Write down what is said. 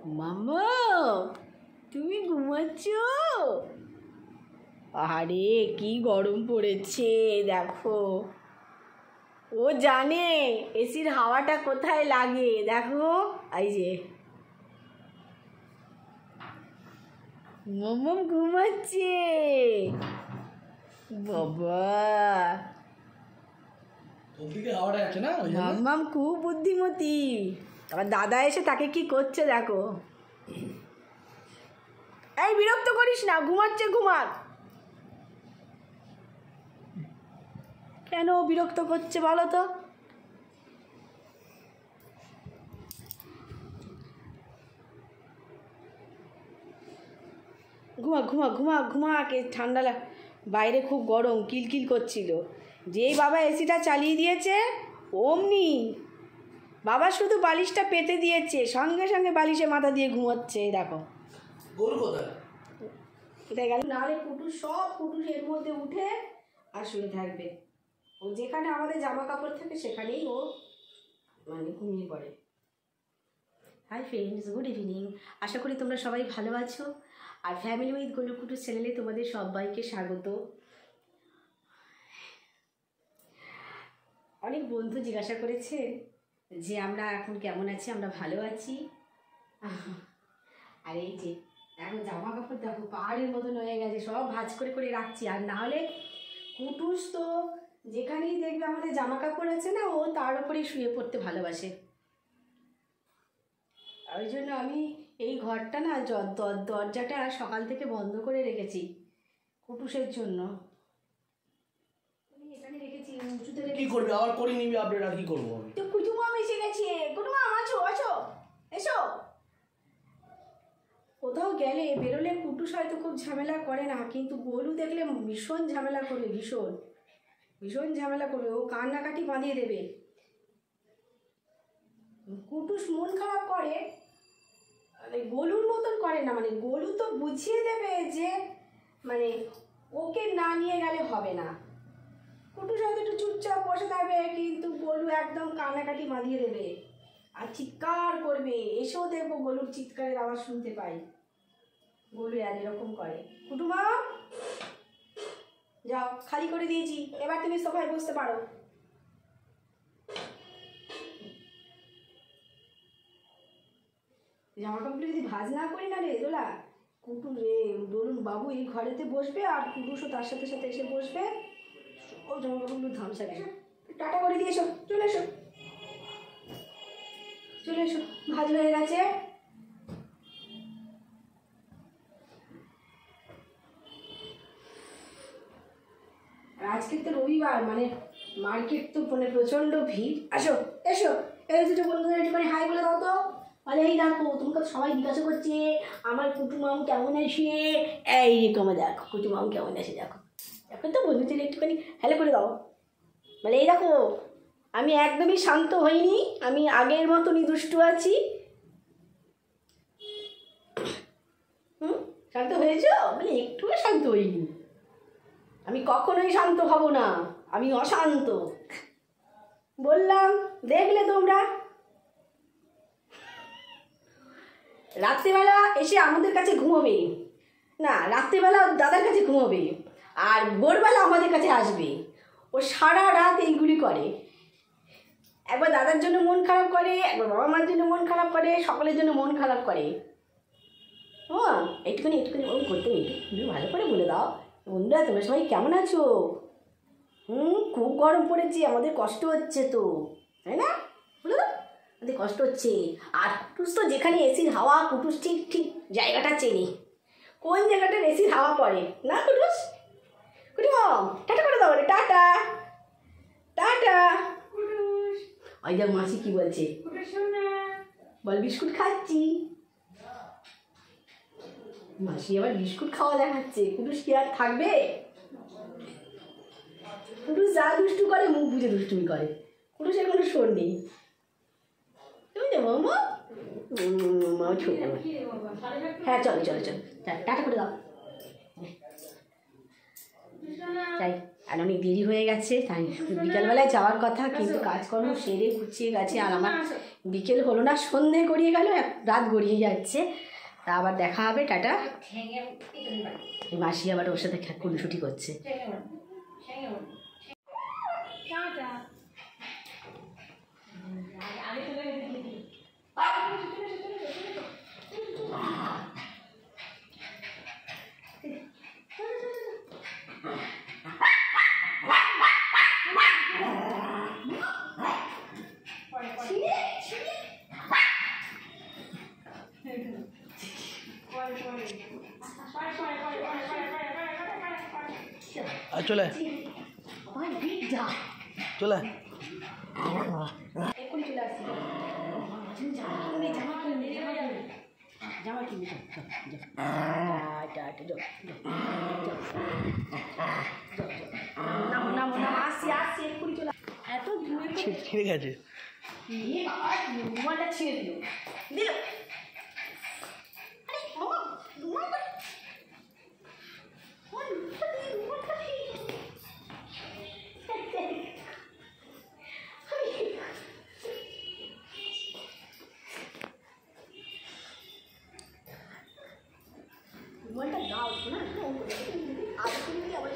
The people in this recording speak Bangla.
মামা তুমি ঘুমাচ্ছ? আরে কি গরম পড়েছে দেখো। ও জানে এসির হাওয়াটা কোথায় লাগে। দেখো এই যে মাম্মাম ঘুমাচ্ছে। বাবা মাম্মাম খুব বুদ্ধিমতী। আবার দাদা এসে তাকে কি করছে দেখো। এই বিরক্ত করিস না, ঘুমাচ্ছে ঘুমাক। কেন বিরক্ত করছে বলো তো? ঘুমা ঘুমা ঘুমা ঘুমাকে ঠান্ডা বাইরে খুব গরম কিলকিল করছিল। যেই বাবা এসিটা চালিয়ে দিয়েছে অমনি বাবা শুধু বালিশটা পেতে দিয়েছে, সঙ্গে সঙ্গে বালিশে মাথা দিয়ে ঘুমাচ্ছে। দেখো কোথায় গেল? নাহলে কুটুস সব কুটুস এর মধ্যে উঠে আর শুয়ে থাকবে। ও যেখানে আমাদের জামা কাপড় থাকে সেখানেই ও মানে ঘুমিয়ে পড়ে। Hi friends, good evening. আশা করি তোমরা সবাই ভালো আছো। আর ফ্যামিলি উইথ গোলু কুটুস চ্যানেলে তোমাদের সবাইকে স্বাগত। অনেক বন্ধু জিজ্ঞাসা করেছে যে আমরা এখন কেমন আছি। আমরা ভালো আছি। আর এই যে এখন জামা কাপড় দেখো পাহাড়ের মতন হয়ে গেছে, সব ভাঁজ করে করে রাখছি। আর নাহলে কুটুস তো যেখানেই দেখবে আমাদের জামা কাপড় আছে না, ও তার উপরেই শুয়ে পড়তে ভালোবাসে। ওই জন্য আমি এই ঘরটা না দরজাটা সকাল থেকে বন্ধ করে রেখেছি কুটুসের জন্য। এখানে রেখেছি উঁচুতে। কি করবে আবার করে নিবি আপনারা? কি করবো আমি? তো কুটুমাম এসে গেছে। কুটুমাম আছো আছো, এসো। কোথাও গেলে বেরোলে কুটুস হয়তো খুব ঝামেলা করে না, কিন্তু গোলু দেখলে ভীষণ ঝামেলা করবে, ভীষণ ভীষণ ঝামেলা করবে। ও কান্নাকাটি বাঁধিয়ে দেবে। কুটুস মন খারাপ করে, মানে গোলুর মতন করে না। মানে গোলু তো বুঝিয়ে দেবে যে মানে ওকে না নিয়ে গেলে হবে না। কুটুস হয়তো একটু চুপচাপ বসে থাকবে, কিন্তু গোলু একদম কান্নাকাটি বাঁধিয়ে দেবে আর চিৎকার করবে। এসেও দেখবো গোলুর চিৎকারের আওয়াজ শুনতে পাই। গোলু আর এরকম করে। কুটুমা যাও, খালি করে দিয়েছি, এবার তুমি সোফায় বসতে পারো। জামা কাপড় যদি ভাজ না করি না রে দোলা, কুটুস দোলুন বাবু এই ঘরেতে বসবে আর কুটুসও তার সাথে সাথে এসে বসবে। ও জামা কাপড়গুলো ধামসা গেছে। টাটা করে দিয়ে এসো, চলে এসো চলে এসো, ভাজ হয়ে গেছে। আজকে তো রবিবার, মানে মার্কেট তো মানে প্রচণ্ড ভিড়। আসো এসো, এই দুটো বন্ধুদের একটুখানি হাই বলে দাও তো। আরে এই দেখো, তোমাকে সবাই জিজ্ঞাসা করছে আমার কুটুমাম কেমন আসে। এই রে তোমার দেখো কুটুমাম কেমন আসে, দেখো এখন তো বন্ধুদের একটুখানি হ্যালো করে দাও। মানে এই দেখো আমি একদমই শান্ত হইনি, আমি আগের মতনই দুষ্টু আছি। শান্ত হয়েছ? মানে একটুও শান্ত হইনি। আমি কখনোই শান্ত হব না, আমি অশান্ত বললাম। দেখলে তোমরা রাত্রিবেলা এসে আমাদের কাছে ঘুমোবে না, রাত্রিবেলা দাদার কাছে ঘুমোবে আর ভোরবেলা আমাদের কাছে আসবে। ও সারা রাত এইগুলি করে। একবার দাদার জন্য মন খারাপ করে, একবার বাবা মার জন্য মন খারাপ করে, সকলের জন্য মন খারাপ করে। হ্যাঁ একটুখানি একটুখানি ও করতে একটু ভালো করে বলে দাও। বন্ধুরা তোমরা সবাই কেমন আছো? খুব গরম পড়েছে, আমাদের কষ্ট হচ্ছে তো, তাই না? বলো তো, আমাদের কষ্ট হচ্ছে। আর কুটুস তো যেখানে এসির হাওয়া, কুটুস ঠিক ঠিক জায়গাটা চেনে কোন জায়গাটার এসির হাওয়া পড়ে না। কুটুস কুটুম টাটা করে দাও, বলে টাটা টাটা। ওই দেখ মাসি কি বলছে, বল বিস্কুট খাচ্ছি। মাসি আবার বিস্কুট খাওয়া দেখাচ্ছে। কুটুস কি আর থাকবে? কুটুস যা দুষ্টু করে মুখ বুঝে দুষ্টুমি করে। কুটুসের কোনো শোর নেই। তুমি যাবো মা ছোট। হ্যাঁ চলো চলো চলো, টাটা করে দাও। তাই আর অনেক দেরি হয়ে গেছে, তাই বিকালবেলায় যাওয়ার কথা, কিন্তু কাজকর্ম সেরে গুছিয়ে গেছে আর আমার বিকেল হলো না, সন্ধে গড়িয়ে গেল, রাত গড়িয়ে যাচ্ছে। তা আবার দেখা হবে, টাটা। এই মাসি আবার ওর সাথে খুনসুটি করছে। চলে চলে এখন চলে আসছি, জামা কিনে আসছি আসছি এক্ষুনি চলে। এত দূরে ঠিক আছে রুমালটা ছিঁড়ে দিল দিল রুমালটা দাও না, আবার